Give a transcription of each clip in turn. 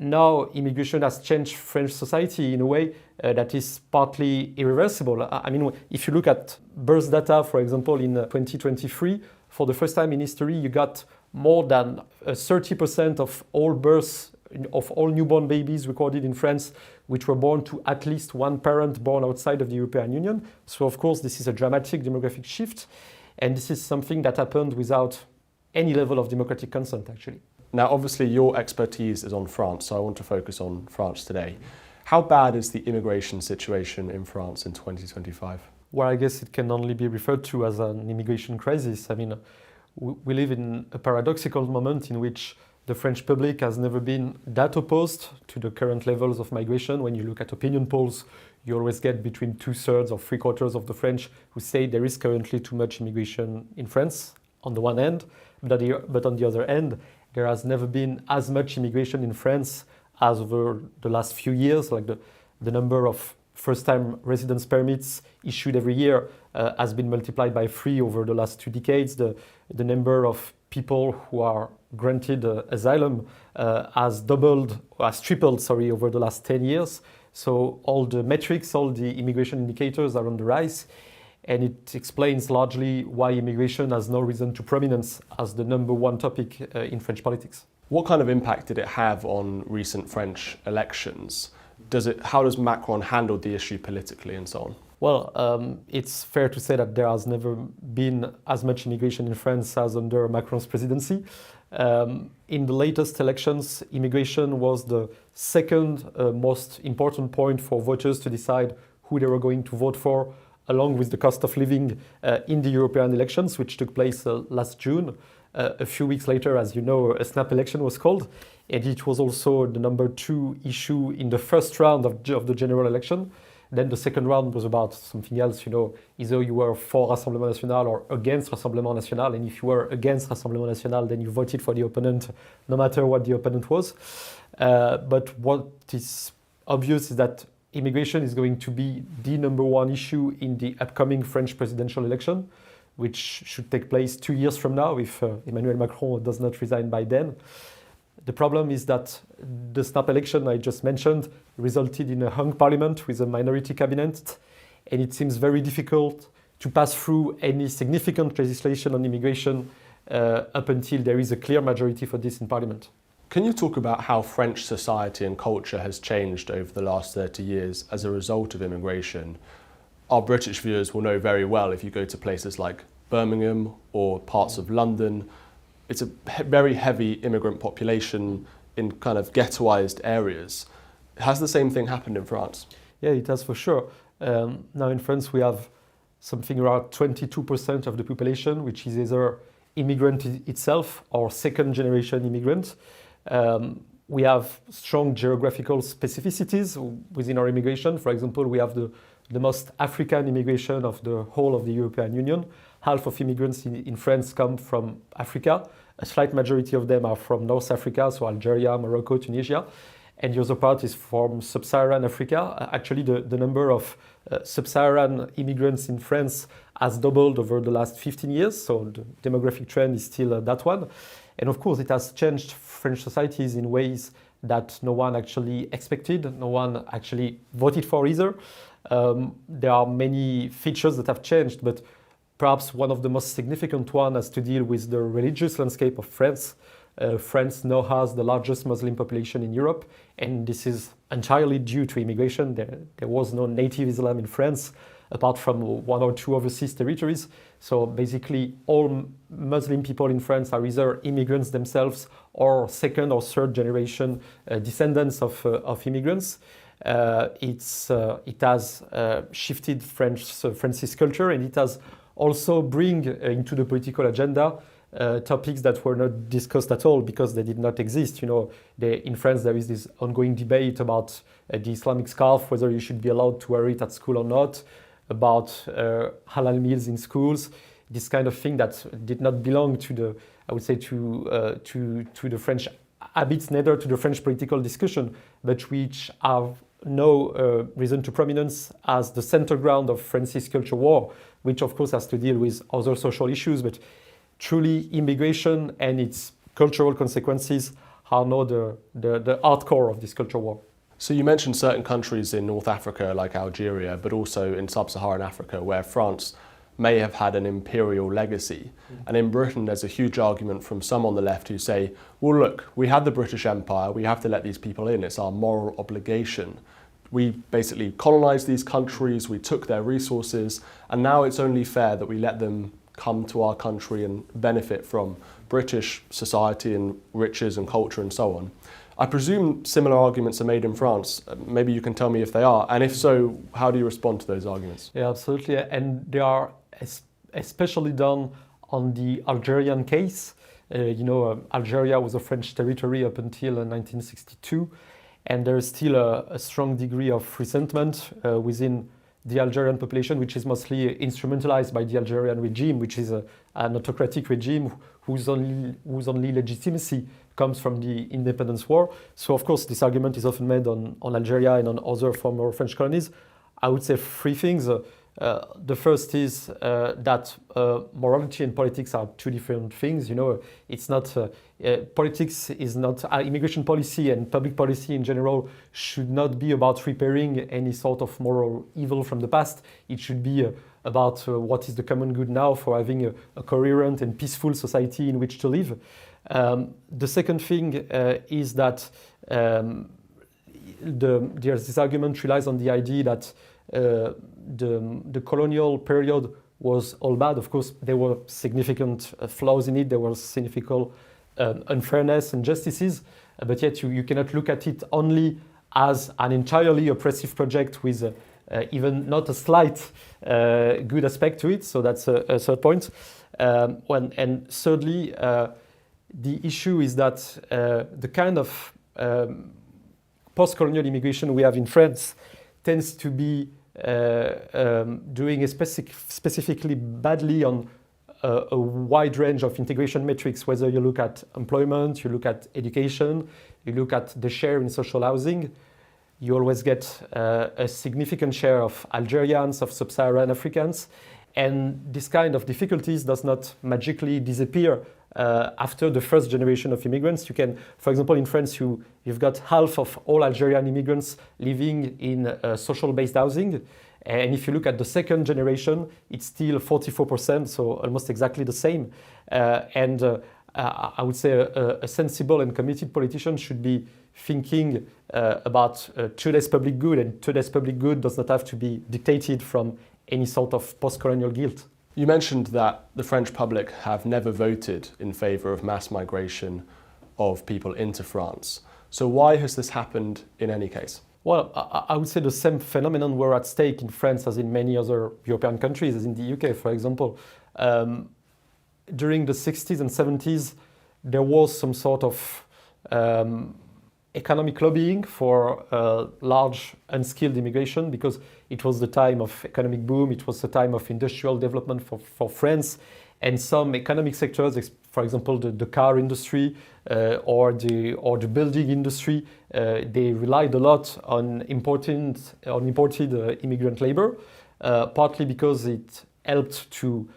now immigration has changed French society in a way that is partly irreversible. I mean, if you look at birth data, for example, in 2023, for the first time in history, you got more than 30% of all births, of all newborn babies recorded in France, which were born to at least one parent born outside of the European Union. So of course, this is a dramatic demographic shift. And this is something that happened without any level of democratic consent, actually. Now, obviously, your expertise is on France, so I want to focus on France today. How bad is the immigration situation in France in 2025? Well, I guess it can only be referred to as an immigration crisis. I mean, we live in a paradoxical moment in which the French public has never been that opposed to the current levels of migration. When you look at opinion polls, you always get between 2/3 or 3/4 of the French who say there is currently too much immigration in France, on the one hand, but on the other hand, there has never been as much immigration in France as over the last few years. Like the number of first-time residence permits issued every year has been multiplied by 3 over the last 2 decades. The number of people who are granted asylum has tripled, over the last 10 years. So all the metrics, all the immigration indicators are on the rise. And it explains largely why immigration has now risen to prominence as the number one topic in French politics. What kind of impact did it have on recent French elections? How does Macron handle the issue politically and so on? Well, it's fair to say that there has never been as much immigration in France as under Macron's presidency. In the latest elections, immigration was the second most important point for voters to decide who they were going to vote for, along with the cost of living in the European elections, which took place last June. A few weeks later, as you know, a snap election was called, and it was also the number 2 issue in the first round of the general election. Then the second round was about something else, either you were for Rassemblement National or against Rassemblement National, and if you were against Rassemblement National, then you voted for the opponent, no matter what the opponent was. But what is obvious is that immigration is going to be the number 1 issue in the upcoming French presidential election, which should take place 2 years from now if Emmanuel Macron does not resign by then. The problem is that the snap election I just mentioned resulted in a hung parliament with a minority cabinet, and it seems very difficult to pass through any significant legislation on immigration up until there is a clear majority for this in parliament. Can you talk about how French society and culture has changed over the last 30 years as a result of immigration? Our British viewers will know very well if you go to places like Birmingham or parts of London. It's a very heavy immigrant population in kind of ghettoized areas. Has the same thing happened in France? Yeah, it has for sure. Now in France we have something around 22% of the population, which is either immigrant itself or second generation immigrant. We have strong geographical specificities within our immigration. For example, we have the most African immigration of the whole of the European Union. Half of immigrants in France come from Africa. A slight majority of them are from North Africa, so Algeria, Morocco, Tunisia. And the other part is from sub-Saharan Africa. Actually, the number of sub-Saharan immigrants in France has doubled over the last 15 years, so the demographic trend is still that one. And of course, it has changed French societies in ways that no one actually expected, no one actually voted for either. There are many features that have changed, but perhaps one of the most significant one has to deal with the religious landscape of France. France now has the largest Muslim population in Europe, and this is entirely due to immigration. There was no native Islam in France, apart from 1 or 2 overseas territories. So basically, all Muslim people in France are either immigrants themselves or second or third generation descendants of immigrants. It has shifted France's culture, and it has also bring into the political agenda topics that were not discussed at all because they did not exist. In France there is this ongoing debate about the Islamic scarf, whether you should be allowed to wear it at school or not, about halal meals in schools, this kind of thing that did not belong to the, I would say, to the French habits, neither to the French political discussion, but which have now risen to prominence as the center ground of France's culture war, which of course has to deal with other social issues, but truly immigration and its cultural consequences are now the hardcore of this culture war. So you mentioned certain countries in North Africa like Algeria, but also in sub-Saharan Africa where France may have had an imperial legacy. And in Britain there's a huge argument from some on the left who say, well look, we had the British Empire, we have to let these people in, it's our moral obligation. We basically colonised these countries, we took their resources, and now it's only fair that we let them come to our country and benefit from British society and riches and culture and so on. I presume similar arguments are made in France. Maybe you can tell me if they are. And if so, how do you respond to those arguments? Yeah, absolutely. And they are especially done on the Algerian case. Algeria was a French territory up until 1962. And there is still a strong degree of resentment within the Algerian population, which is mostly instrumentalized by the Algerian regime, which is an autocratic regime whose only legitimacy comes from the independence war. So of course this argument is often made on Algeria and on other former French colonies. I would say three things. The first is that morality and politics are two different things. It's not politics is not immigration policy, and public policy in general should not be about repairing any sort of moral evil from the past. It should be about what is the common good now for having a coherent and peaceful society in which to live. The second thing is that this argument relies on the idea that the colonial period was all bad. Of course, there were significant flaws in it. There were significant unfairness and injustices, but yet you cannot look at it only as an entirely oppressive project with even not a slight good aspect to it. So that's a third point. And thirdly, the issue is that the kind of post-colonial immigration we have in France tends to be doing specifically badly on a wide range of integration metrics, whether you look at employment, you look at education, you look at the share in social housing. You always get a significant share of Algerians, of sub-Saharan Africans, and this kind of difficulties does not magically disappear after the first generation of immigrants. You can, for example, in France, you've got half of all Algerian immigrants living in social-based housing. And if you look at the second generation, it's still 44%, so almost exactly the same. I would say a sensible and committed politician should be thinking about today's public good, and today's public good does not have to be dictated from any sort of post-colonial guilt. You mentioned that the French public have never voted in favour of mass migration of people into France. So why has this happened in any case? Well, I would say the same phenomenon were at stake in France as in many other European countries, as in the UK, for example. During the 60s and 70s, there was some sort of economic lobbying for large unskilled immigration, because it was the time of economic boom, it was the time of industrial development for France, and some economic sectors, for example the car industry or the building industry, they relied a lot on imported immigrant labor, partly because it helped to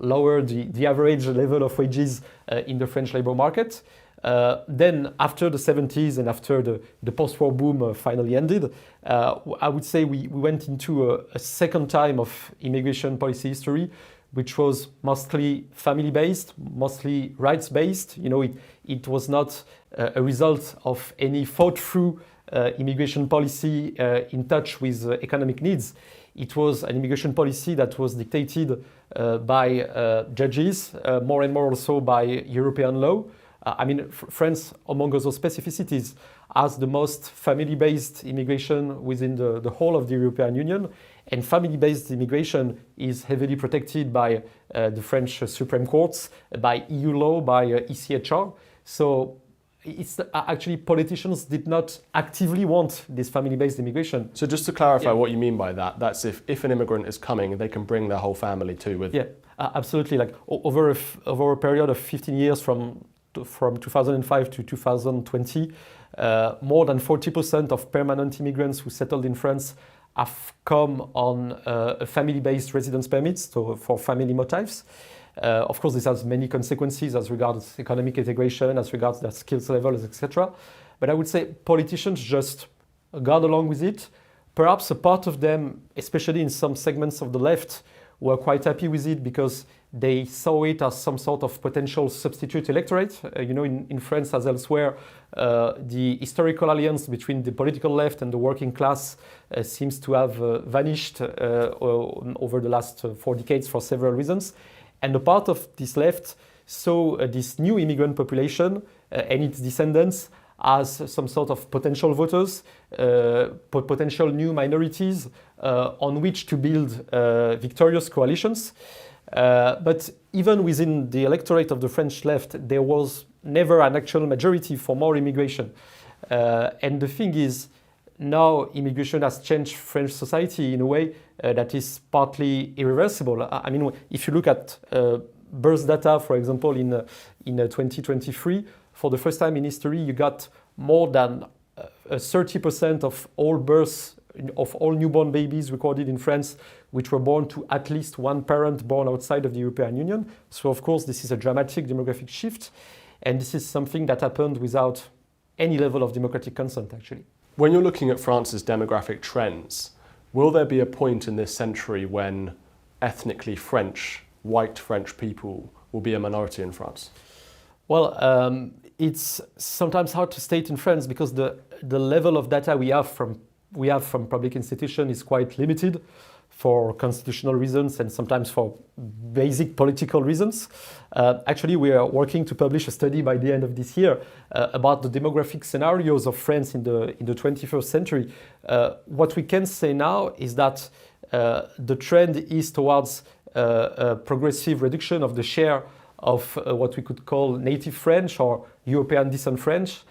lower the average level of wages in the French labor market. Then after the 70s and after the post-war boom finally ended, I would say we went into a second time of immigration policy history, which was mostly family-based, mostly rights-based. It was not a result of any thought-through immigration policy in touch with economic needs. It was an immigration policy that was dictated by judges, more and more also by European law. France, among other specificities, has the most family-based immigration within the whole of the European Union, and family-based immigration is heavily protected by the French Supreme Courts, by EU law, by ECHR. So it's actually politicians did not actively want this family-based immigration. So just to clarify what you mean by that, that's if an immigrant is coming, they can bring their whole family too with them. Yeah, absolutely. Like over a period of 15 years from 2005 to 2020, more than 40% of permanent immigrants who settled in France have come on a family-based residence permits, so for family motives. Of course, this has many consequences as regards economic integration, as regards their skills levels, etc. But I would say politicians just got along with it. Perhaps a part of them, especially in some segments of the left, were quite happy with it because they saw it as some sort of potential substitute electorate. In France as elsewhere, the historical alliance between the political left and the working class seems to have vanished over the last 4 decades for several reasons. And a part of this left saw this new immigrant population and its descendants as some sort of potential voters, potential new minorities on which to build victorious coalitions. But even within the electorate of the French left, there was never an actual majority for more immigration. And the thing is, now immigration has changed French society in a way that is partly irreversible. I mean, if you look at birth data, for example, in 2023, for the first time in history, you got more than 30% of all births, of all newborn babies recorded in France, which were born to at least one parent born outside of the European Union. So, of course, this is a dramatic demographic shift. And this is something that happened without any level of democratic consent, actually. When you're looking at France's demographic trends, will there be a point in this century when ethnically French, white French people will be a minority in France? Well, it's sometimes hard to state in France because the level of data we have from public institutions is quite limited for constitutional reasons and sometimes for basic political reasons. Actually, we are working to publish a study by the end of this year about the demographic scenarios of France in the 21st century. What we can say now is that the trend is towards a progressive reduction of the share of what we could call native French or European descent French,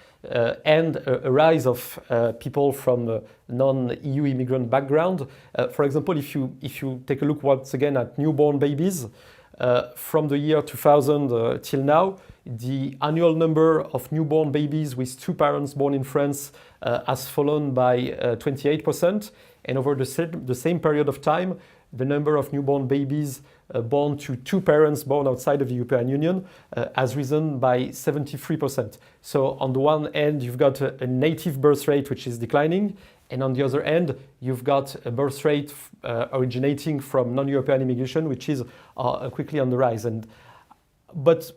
and a rise of people from non-EU immigrant background. For example, if you take a look once again at newborn babies, from the year 2000 till now, the annual number of newborn babies with 2 parents born in France has fallen by 28%, and over the same period of time, the number of newborn babies born to 2 parents born outside of the European Union has risen by 73%. So on the one end, you've got a native birth rate which is declining, and on the other end, you've got a birth rate originating from non-European immigration, which is quickly on the rise. But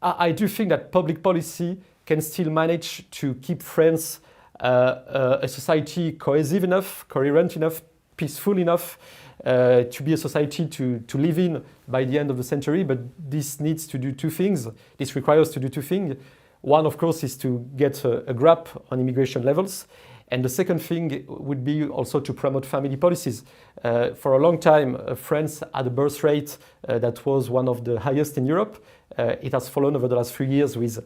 I do think that public policy can still manage to keep France a society cohesive enough, coherent enough, peaceful enough, to be a society to live in by the end of the century. But this needs to do 2 things. This requires to do 2 things. One, of course, is to get a grip on immigration levels. And the second thing would be also to promote family policies. For a long time, France had a birth rate that was one of the highest in Europe. It has fallen over the last 3 years with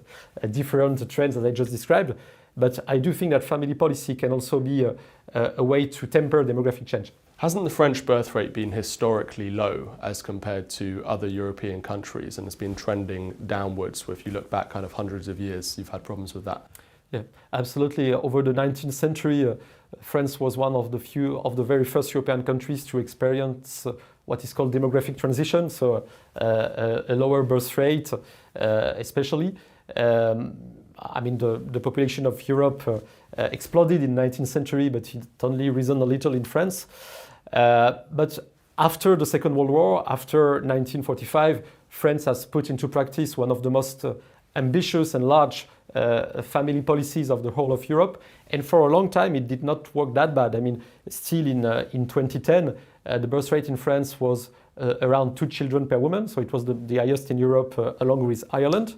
different trends that I just described. But I do think that family policy can also be a way to temper demographic change. Hasn't the French birth rate been historically low as compared to other European countries, and it's been trending downwards? If you look back kind of hundreds of years, you've had problems with that. Yeah, absolutely. Over the 19th century, France was one of the very first European countries to experience what is called demographic transition, so a lower birth rate, especially. I mean, the population of Europe exploded in the 19th century, but it only risen a little in France. But after the Second World War, after 1945, France has put into practice one of the most ambitious and large family policies of the whole of Europe. And for a long time, it did not work that bad. I mean, still in 2010, the birth rate in France was around 2 children per woman. So it was the highest in Europe, along with Ireland.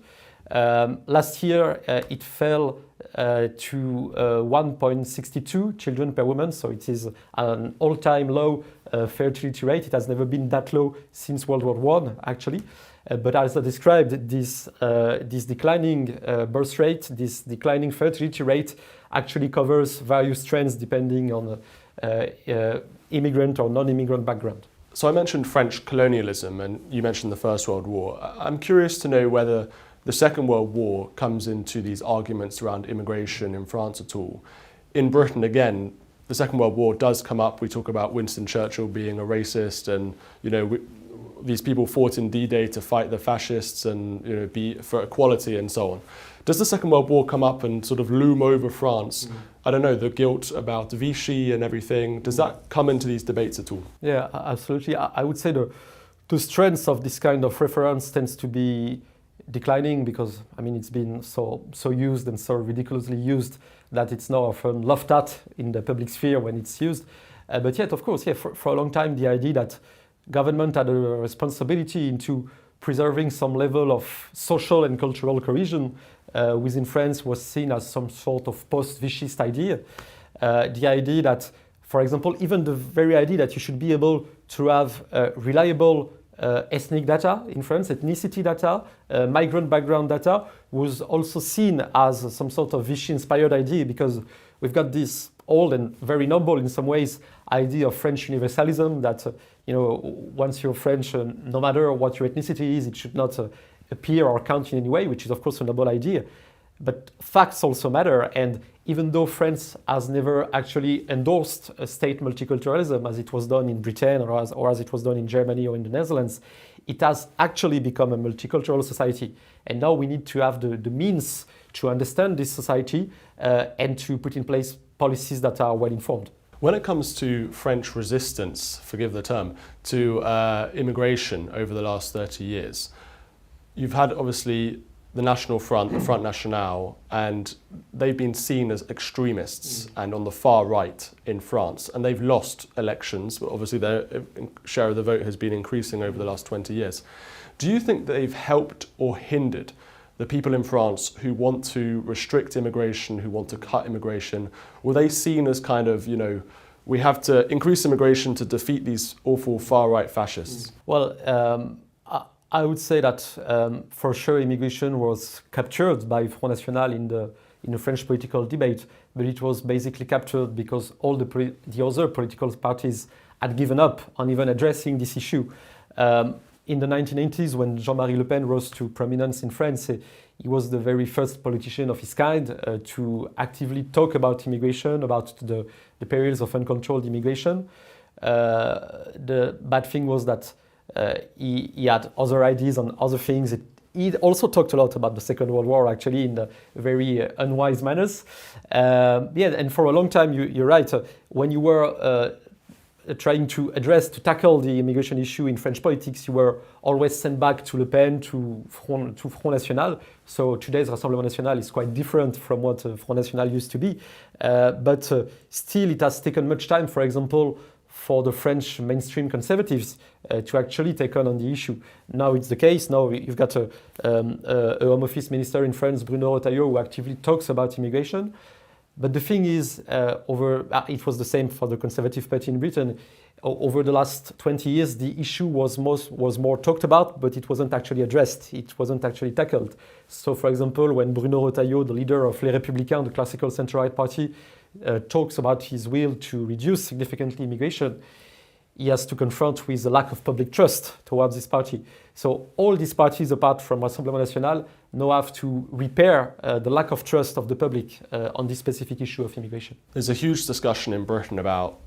Last year, it fell to 1.62 children per woman, so it is an all-time low fertility rate. It has never been that low since World War I, actually. But as I described, this declining birth rate, this declining fertility rate actually covers various trends depending on immigrant or non-immigrant background. So I mentioned French colonialism, and you mentioned the First World War. I'm curious to know whether the Second World War comes into these arguments around immigration in France at all. In Britain, again, the Second World War does come up. We talk about Winston Churchill being a racist, and these people fought in D-Day to fight the fascists and be for equality and so on. Does the Second World War come up and sort of loom over France? I don't know, the guilt about Vichy and everything. Does that come into these debates at all? Yeah, absolutely. I would say the strength of this kind of reference tends to be declining because, I mean, it's been so used and so ridiculously used that it's now often laughed at in the public sphere when it's used. But yet, of course, for a long time, the idea that government had a responsibility into preserving some level of social and cultural cohesion within France was seen as some sort of post-Vichyist idea. The idea that, for example, even the very idea that you should be able to have reliable ethnic data in France, ethnicity data, migrant background data, was also seen as some sort of Vichy-inspired idea because we've got this old and very noble in some ways idea of French universalism that once you're French, no matter what your ethnicity is, it should not appear or count in any way, which is of course a noble idea. But facts also matter, and even though France has never actually endorsed a state multiculturalism as it was done in Britain or as it was done in Germany or in the Netherlands, it has actually become a multicultural society. And now we need to have the means to understand this society and to put in place policies that are well informed. When it comes to French resistance, forgive the term, to immigration over the last 30 years, you've had obviously the National Front, the Front National, and they've been seen as extremists and on the far right in France, and they've lost elections, but obviously their share of the vote has been increasing over the last 20 years. Do you think they've helped or hindered the people in France who want to restrict immigration, who want to cut immigration? Were they seen as kind of, we have to increase immigration to defeat these awful far-right fascists? Well, I would say that for sure immigration was captured by Front National in the French political debate, but it was basically captured because all the other political parties had given up on even addressing this issue. In the 1980s, when Jean-Marie Le Pen rose to prominence in France, he was the very first politician of his kind to actively talk about immigration, about the perils of uncontrolled immigration. The bad thing was that he had other ideas on other things. He also talked a lot about the Second World War, actually, in very unwise manners. And for a long time, you're right. When you were trying to tackle the immigration issue in French politics, you were always sent back to Le Pen, to Front National. So today's Rassemblement National is quite different from what Front National used to be. But still, it has taken much time, for example, for the French mainstream conservatives to actually take on the issue. Now it's the case. Now you've got a Home Office minister in France, Bruno Retailleau, who actively talks about immigration. But the thing is, it was the same for the Conservative Party in Britain. Over the last 20 years, the issue was more talked about, but it wasn't actually addressed. It wasn't actually tackled. So, for example, when Bruno Retailleau, the leader of Les Républicains, the classical centre-right party, talks about his will to reduce significantly immigration, he has to confront with a lack of public trust towards this party. So all these parties, apart from Rassemblement National, now have to repair the lack of trust of the public on this specific issue of immigration. There's a huge discussion in Britain about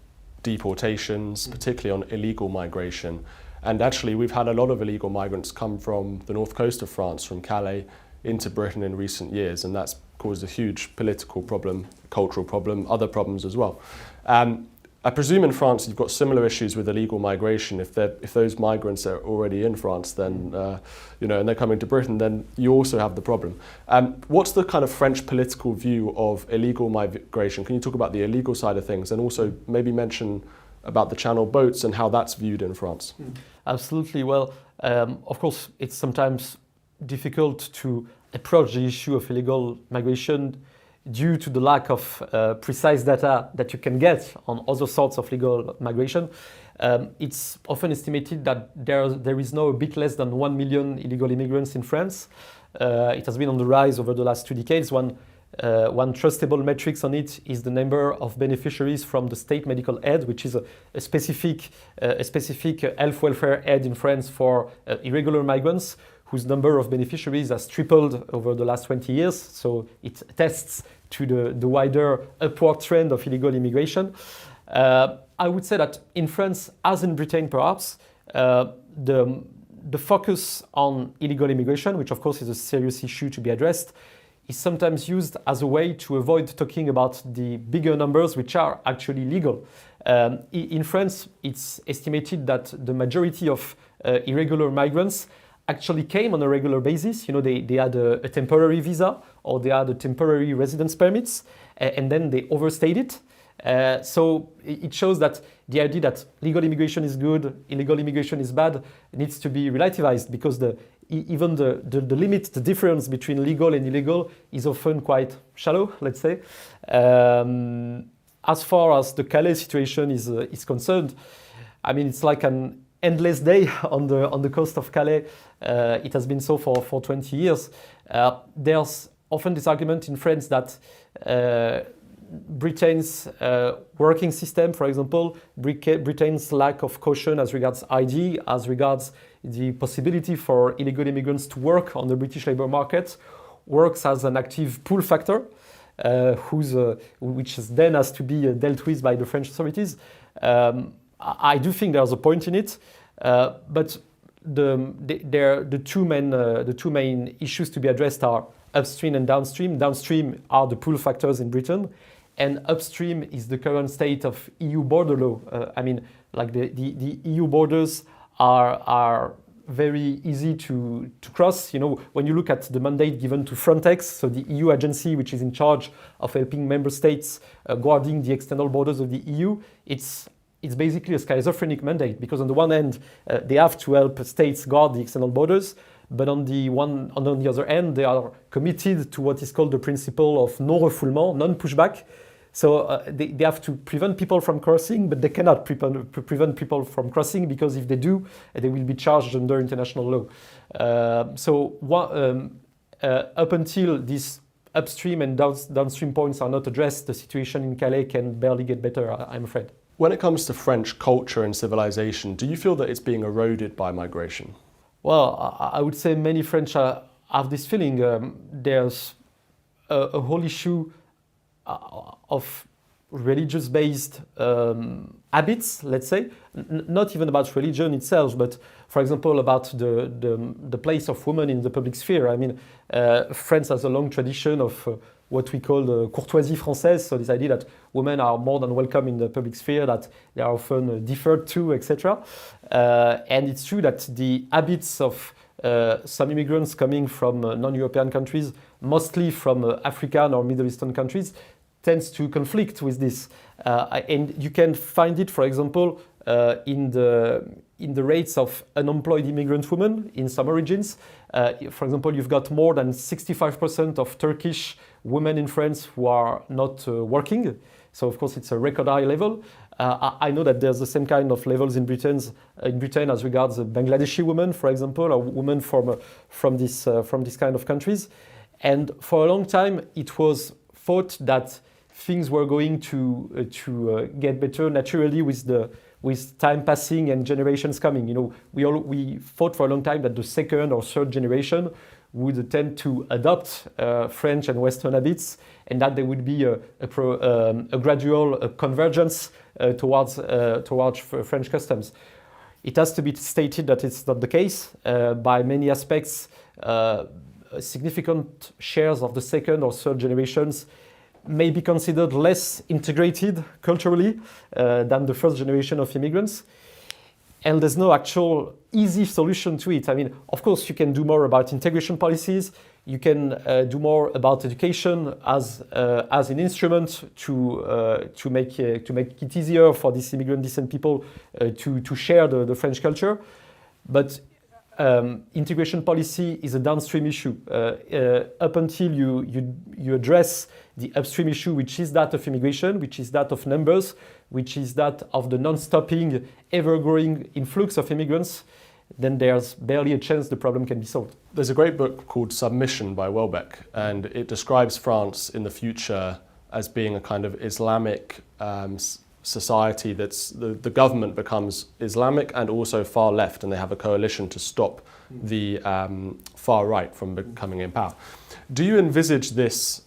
deportations, particularly on illegal migration. And actually, we've had a lot of illegal migrants come from the north coast of France, from Calais, into Britain in recent years, and that's caused a huge political problem, cultural problem, other problems as well. I presume in France you've got similar issues with illegal migration. If those migrants are already in France, then and they're coming to Britain, then you also have the problem. What's the kind of French political view of illegal migration? Can you talk about the illegal side of things, and also maybe mention about the Channel boats and how that's viewed in France? Absolutely. Well, of course, it's sometimes difficult to approach the issue of illegal migration due to the lack of precise data that you can get on other sorts of legal migration. It's often estimated that there is now a bit less than 1 million illegal immigrants in France. It has been on the rise over the last 2 decades. One trustable metrics on it is the number of beneficiaries from the state medical aid, which is a specific health welfare aid in France for irregular migrants, whose number of beneficiaries has tripled over the last 20 years. So it attests to the wider upward trend of illegal immigration. I would say that in France, as in Britain perhaps, the focus on illegal immigration, which of course is a serious issue to be addressed, is sometimes used as a way to avoid talking about the bigger numbers which are actually legal. In France, it's estimated that the majority of irregular migrants actually came on a regular basis. You know, they had a temporary visa or they had a temporary residence permits, and then they overstayed it. So it shows that the idea that legal immigration is good, illegal immigration is bad, needs to be relativized, because even the limit, the difference between legal and illegal is often quite shallow, let's say. As far as the Calais situation is concerned, I mean, it's like an endless day on the coast of Calais. It has been so for 20 years. There's often this argument in France that Britain's working system, for example, Britain's lack of caution as regards ID, as regards the possibility for illegal immigrants to work on the British labour market, works as an active pull factor, which then has to be dealt with by the French authorities. I do think there's a point in it, but the two main issues to be addressed are upstream and downstream. Downstream are the pull factors in Britain, and upstream is the current state of EU border law. I mean, like the EU borders are very easy to cross. You know, when you look at the mandate given to Frontex, so the EU agency which is in charge of helping member states guarding the external borders of the EU, it's basically a schizophrenic mandate, because on the one hand they have to help states guard the external borders, but on the other hand they are committed to what is called the principle of non-refoulement, non-pushback. So they have to prevent people from crossing, but they cannot prevent people from crossing, because if they do, they will be charged under international law. Up until these upstream and downstream points are not addressed, the situation in Calais can barely get better, I'm afraid. When it comes to French culture and civilization, do you feel that it's being eroded by migration? Well, I would say many French have this feeling. There's a whole issue of religious-based habits, let's say, not even about religion itself, but for example about the place of women in the public sphere. I mean, France has a long tradition of what we call the courtoisie française, so this idea that women are more than welcome in the public sphere, that they are often deferred to, etc. And it's true that the habits of some immigrants coming from non-European countries, mostly from African or Middle Eastern countries, tends to conflict with this. And you can find it, for example, in the rates of unemployed immigrant women in some origins. For example, you've got more than 65% of Turkish women in France who are not working. So of course it's a record high level. I know that there's the same kind of levels in Britain as regards Bangladeshi women, for example, or women from this kind of countries. And for a long time, it was thought that things were going to get better naturally with time passing and generations coming. You know, we thought for a long time that the second or third generation would tend to adopt French and Western habits, and that there would be a gradual convergence towards French customs. It has to be stated that it's not the case. By many aspects, significant shares of the second or third generations may be considered less integrated culturally than the first generation of immigrants. And there's no actual easy solution to it. I mean, of course, you can do more about integration policies. You can do more about education as an instrument to make it easier for these immigrant descent people to share the French culture. But integration policy is a downstream issue. Up until you address the upstream issue, which is that of immigration, which is that of numbers, which is that of the non-stopping, ever-growing influx of immigrants, then there's barely a chance the problem can be solved. There's a great book called Submission by Welbeck, and it describes France in the future as being a kind of Islamic society that's the government becomes Islamic and also far left, and they have a coalition to stop the far right from becoming in power. Do you envisage this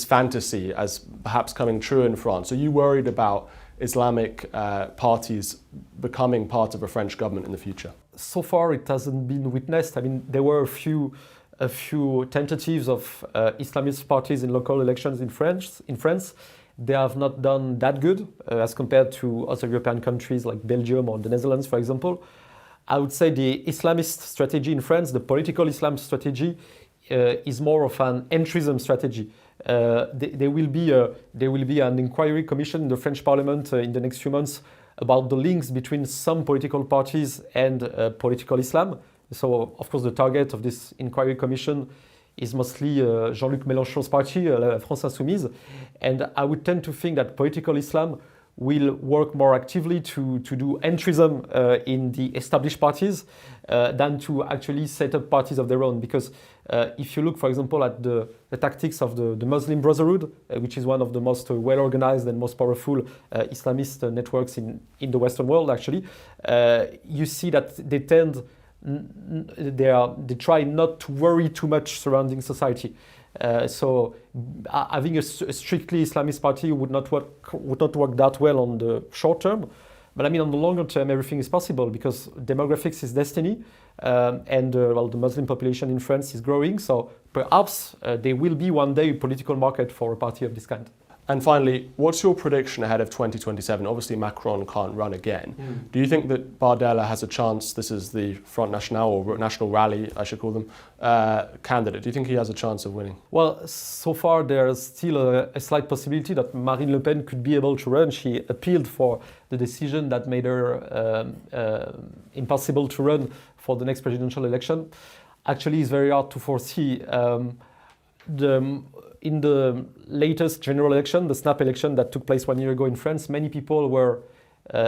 fantasy as perhaps coming true in France? Are you worried about Islamic parties becoming part of a French government in the future? So far, it hasn't been witnessed. I mean, there were a few tentatives of Islamist parties in local elections in France. They have not done that good as compared to other European countries like Belgium or the Netherlands, for example. I would say the Islamist strategy in France, the political Islam strategy, is more of an entrism strategy. There will be an inquiry commission in the French Parliament in the next few months about the links between some political parties and political Islam. So, of course, the target of this inquiry commission is mostly Jean-Luc Mélenchon's party, La France Insoumise. And I would tend to think that political Islam will work more actively to do entrism in the established parties than to actually set up parties of their own. Because if you look, for example, at the tactics of the Muslim Brotherhood, which is one of the most well-organized and most powerful Islamist networks in the Western world, actually, you see that they try not to worry too much surrounding society. So having a strictly Islamist party would not work that well on the short term. But I mean, on the longer term, everything is possible because demographics is destiny, and the Muslim population in France is growing. So perhaps there will be one day a political market for a party of this kind. And finally, what's your prediction ahead of 2027? Obviously, Macron can't run again. Do you think that Bardella has a chance? This is the Front National, or National Rally, I should call them, candidate. Do you think he has a chance of winning? Well, so far there's still a slight possibility that Marine Le Pen could be able to run. She appealed for the decision that made her impossible to run for the next presidential election. Actually, it's very hard to foresee. In the latest general election, the snap election that took place 1 year ago in France, many people were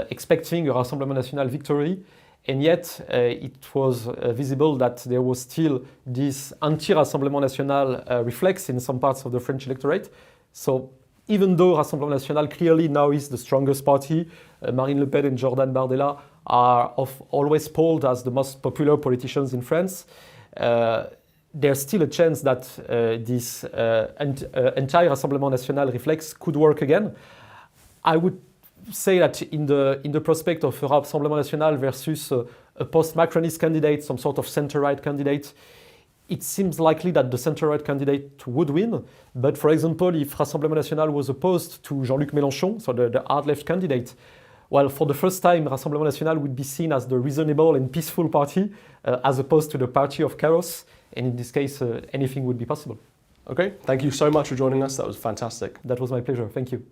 expecting a Rassemblement National victory, and yet it was visible that there was still this anti-Rassemblement National reflex in some parts of the French electorate. So even though Rassemblement National clearly now is the strongest party, Marine Le Pen and Jordan Bardella are always polled as the most popular politicians in France, there's still a chance that this anti-Rassemblement National reflex could work again. I would say that in the prospect of a Rassemblement National versus a post-Macronist candidate, some sort of center-right candidate, it seems likely that the center-right candidate would win. But for example, if Rassemblement National was opposed to Jean-Luc Mélenchon, so the hard-left candidate, well, for the first time, Rassemblement National would be seen as the reasonable and peaceful party, as opposed to the party of chaos. And in this case, anything would be possible. Okay, thank you so much for joining us. That was fantastic. That was my pleasure. Thank you.